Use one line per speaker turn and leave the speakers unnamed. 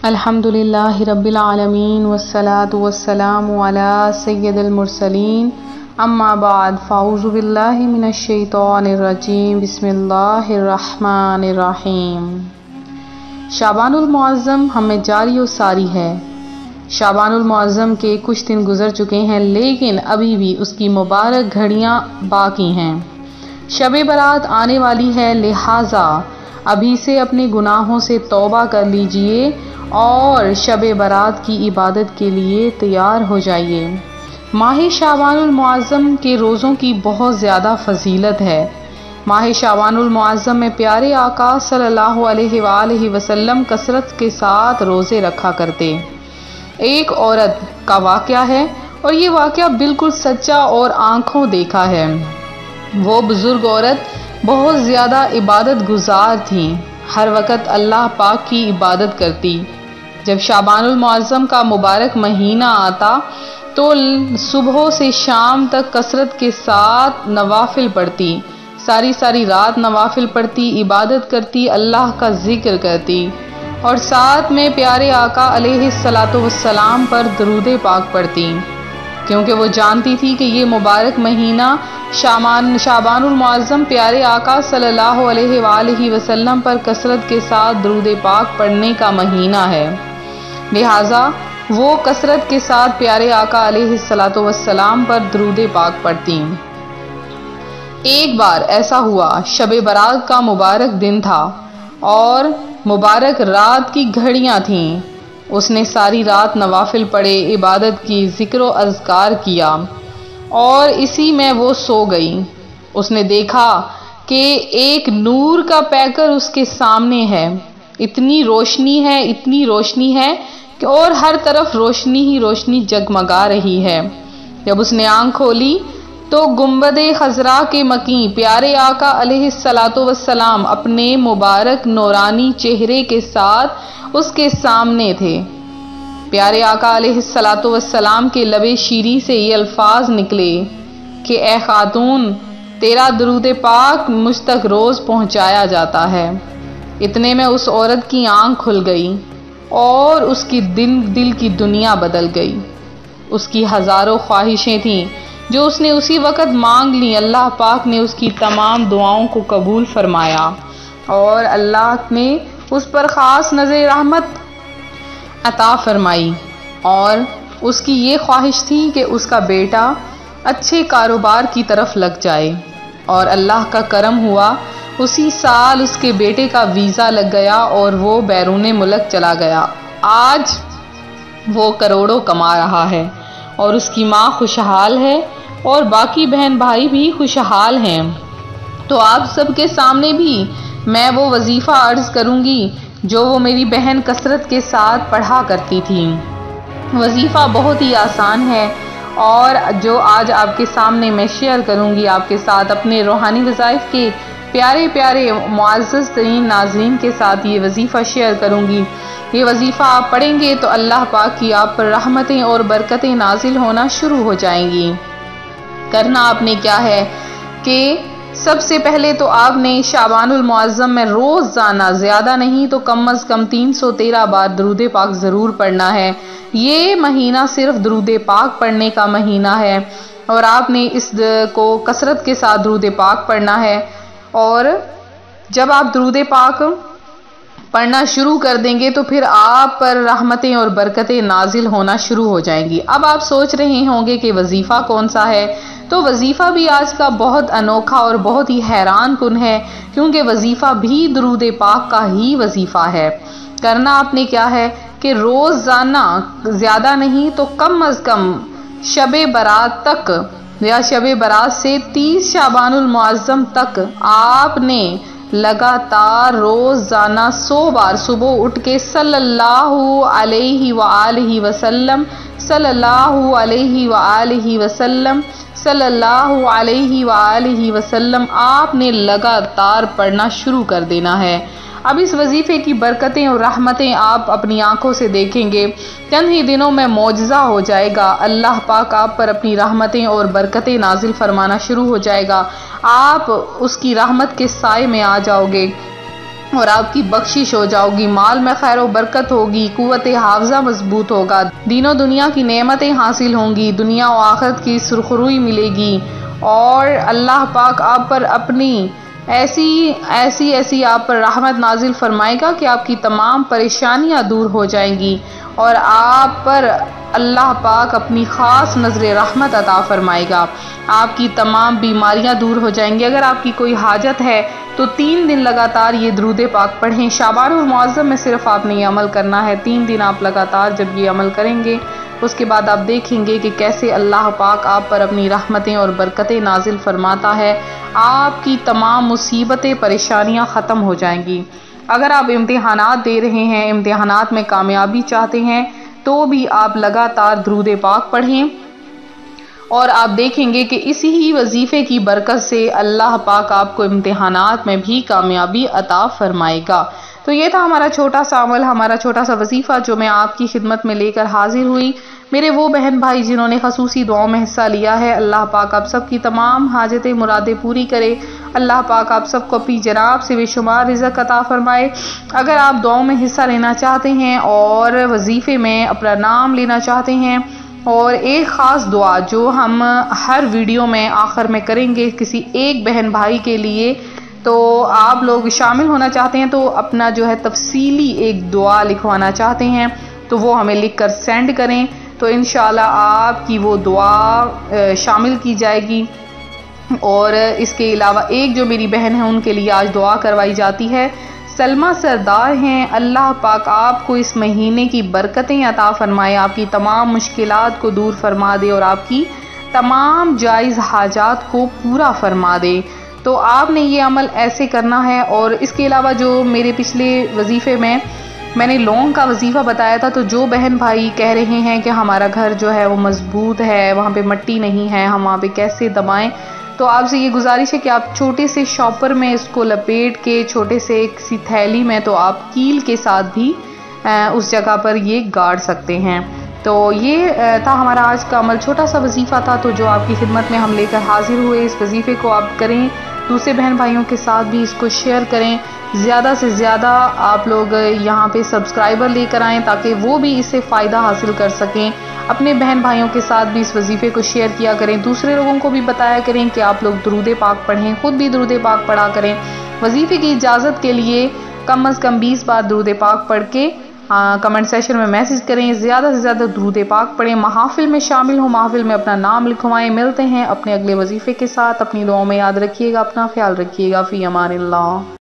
الحمدللہ رب العالمین والصلاة والسلام علی سید المرسلین اما بعد فاعوذ باللہ من الشیطان الرجیم بسم اللہ الرحمن الرحیم۔ شعبان المعظم ہمیں جاری و ساری ہے۔ شعبان المعظم کے کچھ دن گزر چکے ہیں لیکن ابھی بھی اس کی مبارک گھڑیاں باقی ہیں۔ شب برات آنے والی ہے، لہٰذا ابھی سے اپنے گناہوں سے توبہ کر لیجئے اور شب برات کی عبادت کے لیے تیار ہو جائیے۔ ماہ شعبان المعظم کے روزوں کی بہت زیادہ فضیلت ہے۔ ماہ شعبان المعظم میں پیارے آقا صلی اللہ علیہ وآلہ وسلم کثرت کے ساتھ روزے رکھا کرتے۔ ایک عورت کا واقعہ ہے اور یہ واقعہ بالکل سچا اور آنکھوں دیکھا ہے۔ وہ بزرگ عورت بہت زیادہ عبادت گزار تھی، ہر وقت اللہ پاک کی عبادت کرتی۔ جب شعبان المعظم کا مبارک مہینہ آتا تو صبح سے شام تک کثرت کے ساتھ نوافل پڑھتی، ساری رات نوافل پڑھتی، عبادت کرتی، اللہ کا ذکر کرتی اور ساتھ میں پیارے آقا علیہ الصلاۃ والسلام پر درود پاک پڑھتی، کیونکہ وہ جانتی تھی کہ یہ مبارک مہینہ شعبان المعظم پیارے آقا صلی اللہ علیہ وآلہ وسلم پر کثرت کے ساتھ درود پاک پڑھنے کا مہینہ ہے، لہٰذا وہ کثرت کے ساتھ پیارے آقا علیہ الصلاۃ والسلام پر درود پاک پڑھتی۔ ایک بار ایسا ہوا، شب برات کا مبارک دن تھا اور مبارک رات کی گھڑیاں تھیں۔ اس نے ساری رات نوافل پڑھے، عبادت کی، ذکر و اذکار کیا اور اسی میں وہ سو گئی۔ اس نے دیکھا کہ ایک نور کا پیکر اس کے سامنے ہے، اتنی روشنی ہے کہ اور ہر طرف روشنی ہی روشنی جگمگا رہی ہے۔ جب اس نے آنکھ کھولی تو گنبد خضرا کے مکیں پیارے آقا علیہ الصلاۃ والسلام اپنے مبارک نورانی چہرے کے ساتھ اس کے سامنے تھے۔ پیارے آقا علیہ الصلاۃ والسلام کے لب شیریں سے یہ الفاظ نکلے کہ اے خاتون، تیرا درود پاک مجھ تک روز پہنچایا جاتا ہے۔ اتنے میں اس عورت کی آنکھ کھل گئی اور اس کی دل کی دنیا بدل گئی۔ اس کی ہزاروں خواہشیں تھیں جو اس نے اسی وقت مانگ لیں، اللہ پاک نے اس کی تمام دعاؤں کو قبول فرمایا اور اللہ نے اس پر خاص نظر رحمت عطا فرمائی، اور اس کی یہ خواہش تھی کہ اس کا بیٹا اچھے کاروبار کی طرف لگ جائے، اور اللہ کا کرم ہوا، اسی سال اس کے بیٹے کا ویزا لگ گیا اور وہ بیرون ملک چلا گیا۔ آج وہ کروڑوں کما رہا ہے اور اس کی ماں خوشحال ہے اور باقی بہن بھائی بھی خوشحال ہیں۔ تو آپ سب کے سامنے بھی میں وہ وظیفہ عرض کروں گی جو وہ میری بہن کثرت کے ساتھ پڑھا کرتی تھی۔ وظیفہ بہت ہی آسان ہے اور جو آج آپ کے سامنے میں شیئر کروں گی آپ کے ساتھ، اپنے روحانی وظائف کے پیارے معزز ترین ناظرین کے ساتھ یہ وظیفہ شیئر کروں گی۔ یہ وظیفہ آپ پڑھیں گے تو اللہ پاک کی آپ پر رحمتیں اور برکتیں نازل ہونا شروع ہو جائیں گی۔ کرنا آپ نے کیا ہے کہ سب سے پہلے تو آپ نے شعبان المعظم میں روزانہ، زیادہ نہیں تو کم از کم 313 بار درود پاک ضرور پڑھنا ہے۔ یہ مہینہ صرف درود پاک پڑھنے کا مہینہ ہے اور آپ نے اس کو کثرت کے ساتھ درود پاک پڑھنا ہے، اور جب آپ درود پاک پڑھنا شروع کر دیں گے تو پھر آپ پر رحمتیں اور برکتیں نازل ہونا شروع ہو جائیں گی۔ اب آپ سوچ رہے ہوں گے کہ وظیفہ کون سا ہے، تو وظیفہ بھی آج کا بہت انوکھا اور بہت ہی حیران کن ہے، کیونکہ وظیفہ بھی درود پاک کا ہی وظیفہ ہے۔ کرنا آپ نے کیا ہے کہ روزانہ، زیادہ نہیں تو کم از کم شب برات تک یا شب برات سے 30 شعبان المعظم تک آپ نے لگاتار روزانہ 100 بار صبح اٹھ کے صلی اللہ علیہ وآلہ وسلم، صلی اللہ علیہ وآلہ وسلم، صلی اللہ علیہ وآلہ وسلم آپ نے لگاتار پڑھنا شروع کر دینا ہے۔ اب اس وظیفے کی برکتیں اور رحمتیں آپ اپنی آنکھوں سے دیکھیں گے، چند ہی دنوں میں معجزہ ہو جائے گا، اللہ پاک آپ پر اپنی رحمتیں اور برکتیں نازل فرمانا شروع ہو جائے گا، آپ اس کی رحمت کے سائے میں آ جاؤ گے۔ اور آپ کی بخشش ہو جاؤگی، مال میں خیر و برکت ہوگی، قوت حافظہ مضبوط ہوگا، دین و دنیا کی نعمتیں حاصل ہوں گی، دنیا و آخرت کی سرخروئی ملے گی، اور اللہ پاک آپ پر اپنی ایسی آپ پر رحمت نازل فرمائے گا کہ آپ کی تمام پریشانیاں دور ہو جائیں گی، اور آپ پر اللہ پاک اپنی خاص نظر رحمت عطا فرمائے گا، آپ کی تمام بیماریاں دور ہو جائیں گی۔ اگر آپ کی کوئی حاجت ہے تو 3 دن لگاتار یہ درود پاک پڑھیں۔ شعبان المعظم میں صرف آپ نے یہ عمل کرنا ہے، 3 دن آپ لگاتار جب یہ عمل کریں گے اس کے بعد آپ دیکھیں گے کہ کیسے اللہ پاک آپ پر اپنی رحمتیں اور برکتیں نازل فرماتا ہے، آپ کی تمام مصیبتیں پریشانیاں ختم ہو جائیں گی۔ اگر آپ امتحانات دے رہے ہیں، امتحانات میں کامیابی چاہتے ہیں تو بھی آپ لگاتار درود پاک پڑھیں، اور آپ دیکھیں گے کہ اسی ہی وظیفے کی برکت سے اللہ پاک آپ کو امتحانات میں بھی کامیابی عطا فرمائے گا۔ تو یہ تھا ہمارا چھوٹا سا عمل، ہمارا چھوٹا سا وظیفہ جو میں آپ کی خدمت میں لے کر حاضر ہوئی۔ میرے وہ بہن بھائی جنہوں نے خصوصی دعاؤں میں حصہ لیا ہے، اللہ پاک آپ سب کی تمام حاجتیں مرادیں پوری کرے، اللہ پاک آپ سب کو اپنی جناب سے بے شمار رزق عطا فرمائے۔ اگر آپ دعاؤں میں حصہ لینا چاہتے ہیں اور وظیفے میں اپنا نام لینا چاہتے ہیں، اور ایک خاص دعا جو ہم ہر ویڈیو میں آخر میں کریں گے کسی ایک بہن بھائی کے لیے، تو آپ لوگ شامل ہونا چاہتے ہیں تو اپنا جو ہے تفصیلی ایک دعا لکھوانا چاہتے ہیں تو وہ ہمیں لکھ کر سینڈ کریں، تو انشاءاللہ آپ کی وہ دعا شامل کی جائے گی۔ اور اس کے علاوہ ایک جو میری بہن ہے ان کے لیے آج دعا کروائی جاتی ہے، سلمہ سردار ہیں، اللہ پاک آپ کو اس مہینے کی برکتیں عطا فرمائے، آپ کی تمام مشکلات کو دور فرما دے اور آپ کی تمام جائز حاجات کو پورا فرما دے۔ تو آپ نے یہ عمل ایسے کرنا ہے، اور اس کے علاوہ جو میرے پچھلے وظیفے میں نے لونگ کا وظیفہ بتایا تھا، تو جو بہن بھائی کہہ رہے ہیں کہ ہمارا گھر جو ہے وہ مضبوط ہے، وہاں پہ مٹی نہیں ہے، ہم وہاں پہ کیسے دبائیں، تو آپ سے یہ گزارش ہے کہ آپ چھوٹے سے شاپر میں اس کو لپیٹ کے چھوٹے سے کسی تھیلی میں تو آپ کیل کے ساتھ بھی اس جگہ پر یہ گاڑ سکتے ہیں۔ تو یہ تھا ہمارا آج کا عمل، چھوٹا سا وظیفہ تھا تو جو آپ کی خدمت میں ہم لے کر حاضر ہوئے۔ اس وظیفے کو آپ کریں، دوسرے بہن بھائیوں کے ساتھ بھی اس کو شیئر کریں، زیادہ سے زیادہ آپ لوگ یہاں پہ سبسکرائبر لے کر آئیں تاکہ وہ بھی اس سے فائدہ حاصل کر سکیں۔ اپنے بہن بھائیوں کے ساتھ بھی اس وظیفے کو شیئر کیا کریں، دوسرے لوگوں کو بھی بتایا کریں کہ آپ لوگ درود پاک پڑھیں، خود بھی درود پاک پڑھا کریں۔ وظیفے کی اجازت کے لیے کم از کم 20 بار درود پاک پڑھ کے کمنٹ سیشن میں میسج کریں، زیادہ سے زیادہ درود پاک پڑھیں، محافل میں شامل ہوں، محافل میں اپنا نام لکھوائیں۔ ملتے ہیں اپنے اگلے وظیفے کے ساتھ، اپنی دعاؤں میں یاد رکھیے گا، اپنا خیال رکھیے گا، فی امان اللہ۔